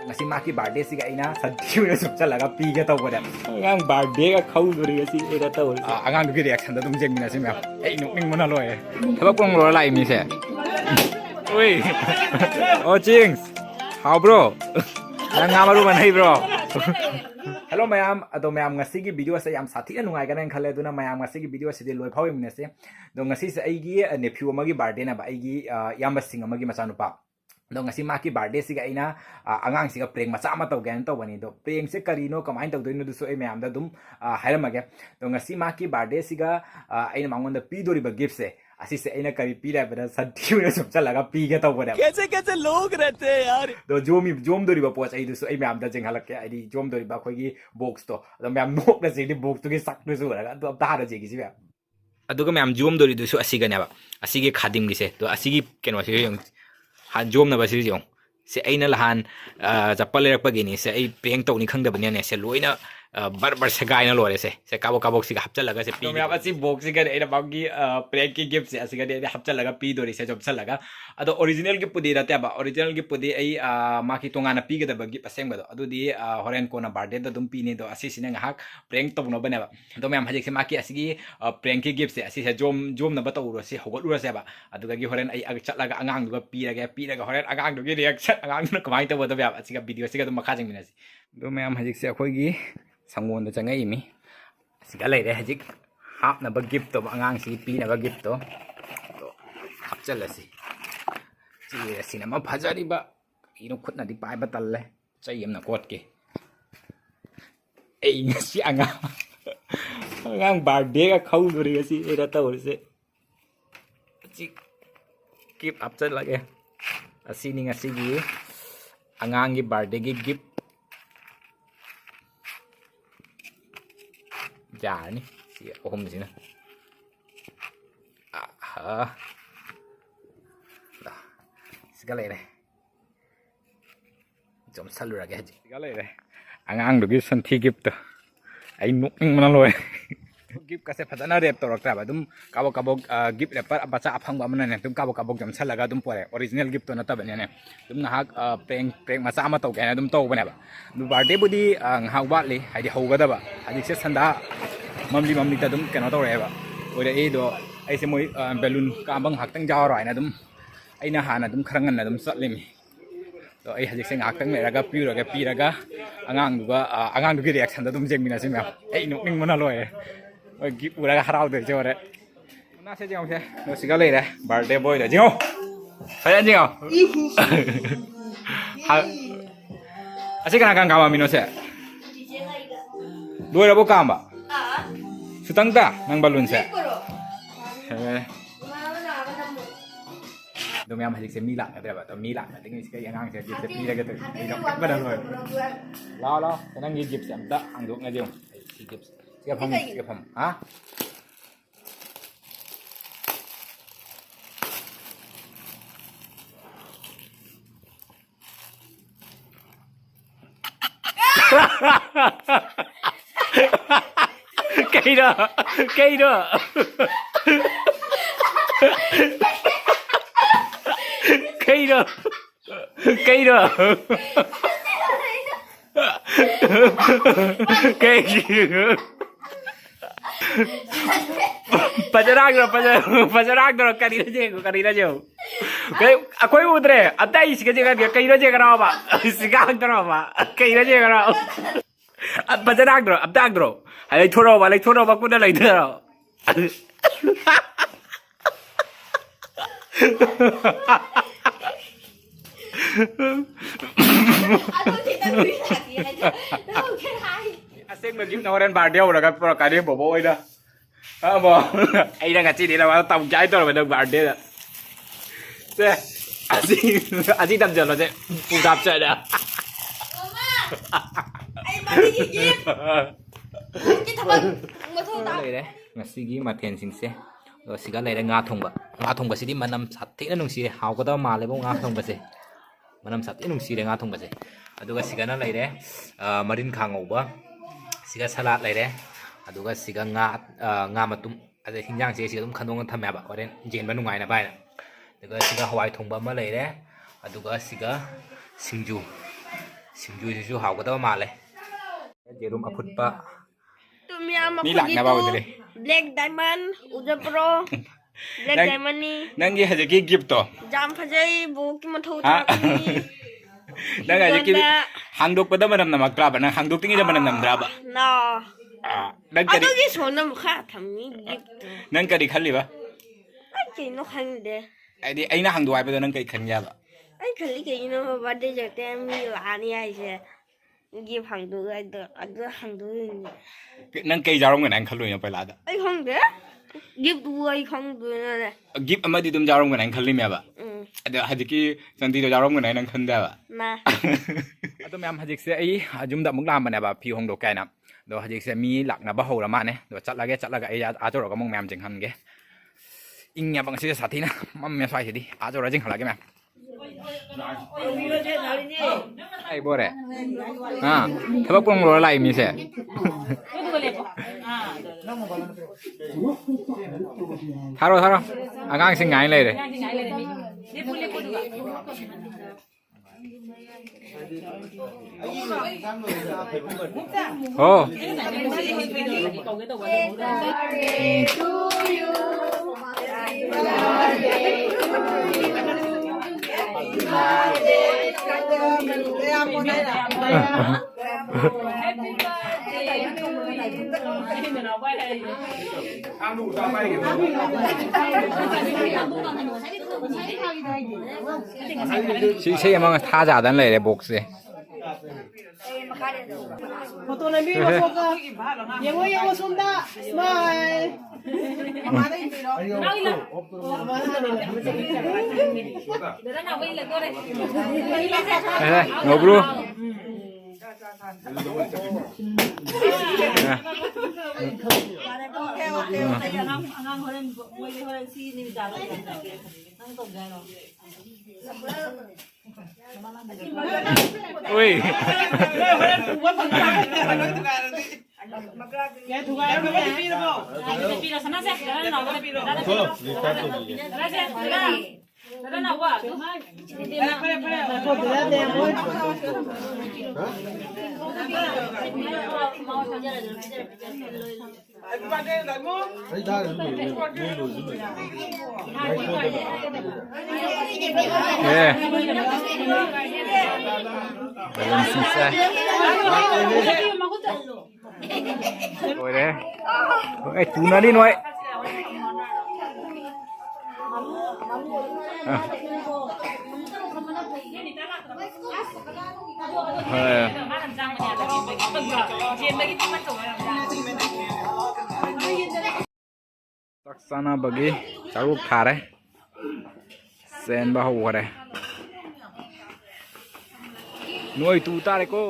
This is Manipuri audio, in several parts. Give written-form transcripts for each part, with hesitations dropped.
ngasi maki birthday siga aina sadhiu na sum chalaga pi ga tawbada angang birthday ga khawduri gasi era tawul angang du gi reaction da dum jengmina sim ya ei nokning mona loy thaba kong lo lai mi se oi oh jings how bro nang ngamaru man hey bro hello mayam ado mayam ngasi gi video se yam sathi na nungai ganan khale duna mayam ngasi gi video se de loi phawi mine se do ngasi se ai gi nephew amagi birthday na ba ai gi yamba sing amagi macha nupa do ngasi maki birthday siga aina angang siga prank macha ma taw gan taw bani do prank se karino kamain taw doino du so ai mayam da dum hairamage do ngasi maki birthday siga aina mangon da pi dori ba gift se asi se aina kari pi ra bada sadhiu na sum chalaga pi ga taw bada कैसे कैसे लोग रहते हैं यार do jom dori ba poch ai du so ai mayam da jeng halak ke ai jom dori ba khoi gi box to do mayam nok da se di box to gi sak du so ra do ta ha da je gi si ba aduga mayam jom dori du so asi ga ne ba asi gi khadim gi se do asi gi keno se yong han jom na ba si yong se aina lahan japal lerak pa gi ni se ai prank to ni khang da bani ne se loina bar segai na lore se kabok si hapcha laga se pi me asi box si ga ena bagi prank ki gift se asi ga de hapcha laga pi dori se job laga ado original gi pudi rate ba original gi pudi ai ma ki tonga na pi ga da bagi paseng ba do adu di horen ko na birthday da dum pi ni do asi sine ngahak prank to no bane ba do me am hajik se ma ki asi gi prank ki gift se asi se jom na ba to ro si hogot ro se ba adu ga gi horen ai ag chat laga angang du ga pi raga horen agang du gi reaction angang na kamai to ba do ba asi ga video si ga dum makha jing mina si do me am hajik se akhoi gi sangon da changai mi siga lai re hajik hap na ba gift to angang si pi na ba gift to hapchal asi chi cinema phajari ba ino khut na di pai ba tal le chai yam na kot ke ei ngasi angang birthday ga khau dori asi era ta hor se chi gift hapchal lage asi ni ngasi gi angang gi birthday gi gift giả nih si om di sini dah segala ini jom salur lagi aja segala ini angang dogi santi gift ai nukning mana loe gift kasih padana rep torok traba dum kabok gift repar baca apang ba mana ne dum kabok jam salaga dum pore original gift to nata bane ne dum nahak prank masa ama tau kana dum tau bane ba du birthday budi ngahak ba le haidi hauga da ba hadik se sanda mamli ta dum kena tau re ba ore e do ai se moi balloon ka bang hak tang jaw roi na dum ai na hana dum kharangan na dum satlimi do ai hadik se ngak tang me raga pi raga angang du gi reaction da dum jengmina sim ya ai nokning mona loe gift uraga harau de jore na se jeng se no siga le re birthday boy de jeng saya jeng ha asik kana kan kama mino se dua ribu kamba sutang ta nang balun se do me am hajik se mila ada ba to mila na ting se yang ang se gift se mila ga to ino ba da loe la nang gi gift se am ta ang du nga jeng si gift siapa pam ah cây đó cây pajarang doro kari raja kai akoi udre atai isga jaga dia kai raja kara ba isga doro ba kai raja kara pajarang doro abdang doro hai thoro ba kuna lai doro asing mà kiếm noren bar đeo rồi cái cái đêm bộ ơi đó bo ai đang ngắt đi là tàu trái tôi là được bar đeo đó thế asing tập giờ là thế phụ tập chơi đó anh mà đi gì cái thằng mà thôi tao đấy ngasi mà thiền sinh xe rồi xí cái này là ngà thùng basi đi mà nằm sát thế nó nung xí hào có tao mà lấy bông ngà thùng basi mà nằm sát thế nung xí để ngà thùng basi aduga xí cái nó này đấy marin khang ngầu ba siga salad lai re aduga siga nga matum ade hinjang se siga dum khandong tham ya ba horen jen ba nungai na bai na aduga siga hawai thongba ma lai re aduga siga singju सिंजुसिसु हावगदब माले जेरुम अफुटपा तुम्ही आम्हा मी लागना बावदले ब्लॅक डायमंड उजर प्रो ब्लॅक डायमंड नी नंगी हजकी गिफ्ट तो जाम फजै बोकी मथौ हा थाकनी नंग हजकी हांगदोकपदा मनम नमक्राबा नंग हांगदोकतिंगिदा मनम नमद्राबा ना नंग करी अदुगी सोनम खा थमनी गिफ्ट नंग करी खल्लिबा ai kino khangde आइदि अइना हांदो आइबदा नंग कई खन्याबा ai khali kino birthday jate mi lani ai se gift hangdu ai da adu hangdu नंग कई जारोंग नंग खल्लोय पहिलादा ai khangde gift ai khangdu na gift अमदि दुम जारोंग नंग खल्लिमेबा अद हजकी संति दो जारोंग नंग खन्दाबा na अदो मैम हजिकसे आई जुमदा मुक लामबनेबा फी होंदो कायना दो हजिकसे मी लाकनाबा होरा माने दो चलगा आई आजोरगा मुक मैम जिंगहनगे इंया बंगसे साथीना मम मे स्वाइसिदी आजोरा जिंगहलागे मैम आई बोरे हां थबक पोंग रो लाई मी से थारो आगांग सिंग गाय ले रे हो से मंग था जादन ले रे बॉक्स से photo này biết mà foto nhiều xuống đó smile no bro ui cái thu gái nó có đi đâu belum selesai rồi đấy cái tuna đi nói Taksana bagi caruk thare sen ba ho re nuôi tu ta đấy cô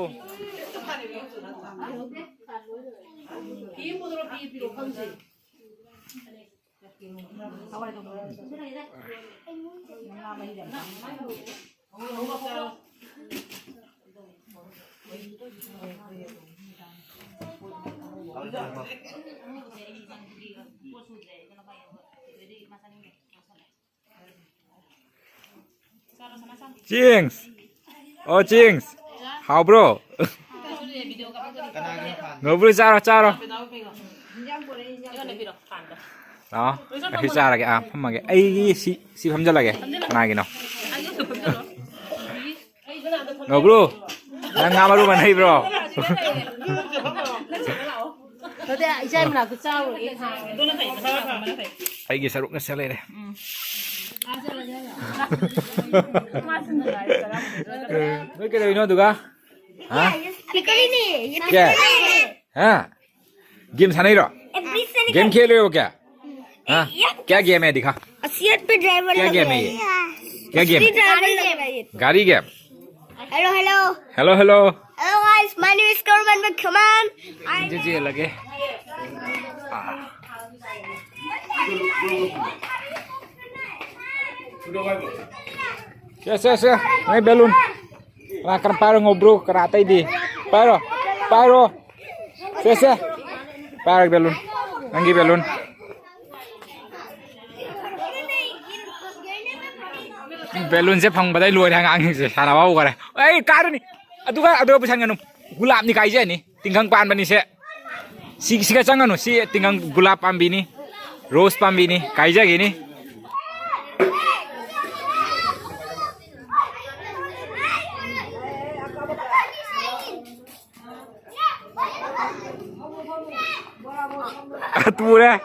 Jinx, oh Jinx, how bro? Ngồi vui sao rồi? Đó, khi ra là cái mà cái ai si phẩm chất là cái này cái nào? Ngồi bro, đang ngắm bro mình hay bro. Ai cái sao nó sẽ lên đây. Mấy cái này nó được à? Hả? क्या? हाँ? गेम था नहीं रहा? गेम खेल रहे हो क्या? हाँ? क्या गेम है दिखा? पे ड्राइवर क्या गेम है ये? क्या गेम? गाड़ी game? Hello hello hello hello hello guys my name is कर्मन कमान जी लगे Siya. May balloon. Makan paro ngobro karatay di. Paro. Siya. Paro balloon. Anggi balloon. Balloon se phang badai loi thang ang se sara bau kare. Ei car ni. aduga pesan nganu gulap ni kaija ni tingkang pan bani se sika changanu si tingkang gulap pambi ni rose pambi ni kaija gini atura